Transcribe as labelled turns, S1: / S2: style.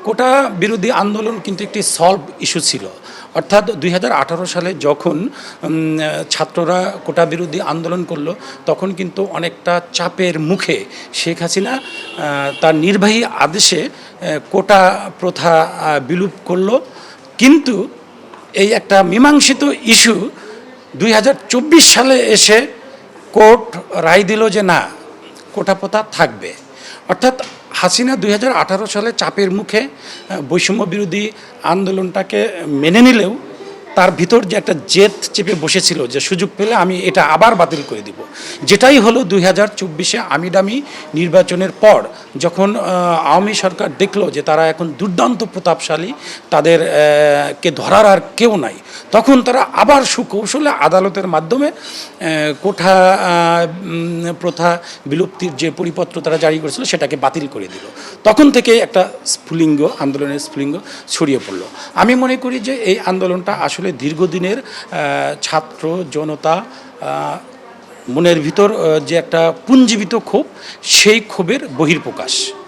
S1: কোটা বিরোধী আন্দোলন কিন্তু একটি সলভ ইস্যু ছিল। অর্থাৎ 2018 সালে যখন ছাত্ররা কোটা বিরোধী আন্দোলন করলো, তখন কিন্তু অনেকটা চাপের মুখে শেখ হাসিনা তার নির্বাহী আদেশে কোটা প্রথা বিলুপ করলো। কিন্তু এই একটা মীমাংসিত ইস্যু 2024 সালে এসে কোর্ট রায় দিল যে না, কোটা প্রথা থাকবে। অর্থাৎ হাসিনা 2018 সালে চাপের মুখে বৈষম্য বিরোধী আন্দোলনটাকে মেনে নিলেও তার ভিতর যে একটা জেদ চেপে বসেছিল যে সুযোগ পেলে আমি এটা আবার বাতিল করে দিব, যেটাই হলো 2024-এ আমিডামি নির্বাচনের পর, যখন আওয়ামী সরকার দেখলো যে তারা এখন দুর্দান্ত প্রতাপশালী, তাদের কে ধরার আর কেউ নাই, তখন তারা আবার সুকৌশলে আদালতের মাধ্যমে কোটা প্রথা বিলুপ্তির যে পরিপত্র তারা জারি করেছিল সেটাকে বাতিল করে দিল। তখন থেকে একটা স্ফুলিঙ্গ, আন্দোলনের স্ফুলিঙ্গ ছড়িয়ে পড়লো। আমি মনে করি যে এই আন্দোলনটা আসলে দীর্ঘদিনের ছাত্র জনতা মনের ভিতর যে একটা পুঞ্জীবিত ক্ষোভ, সেই ক্ষোভের বহির্প্রকাশ।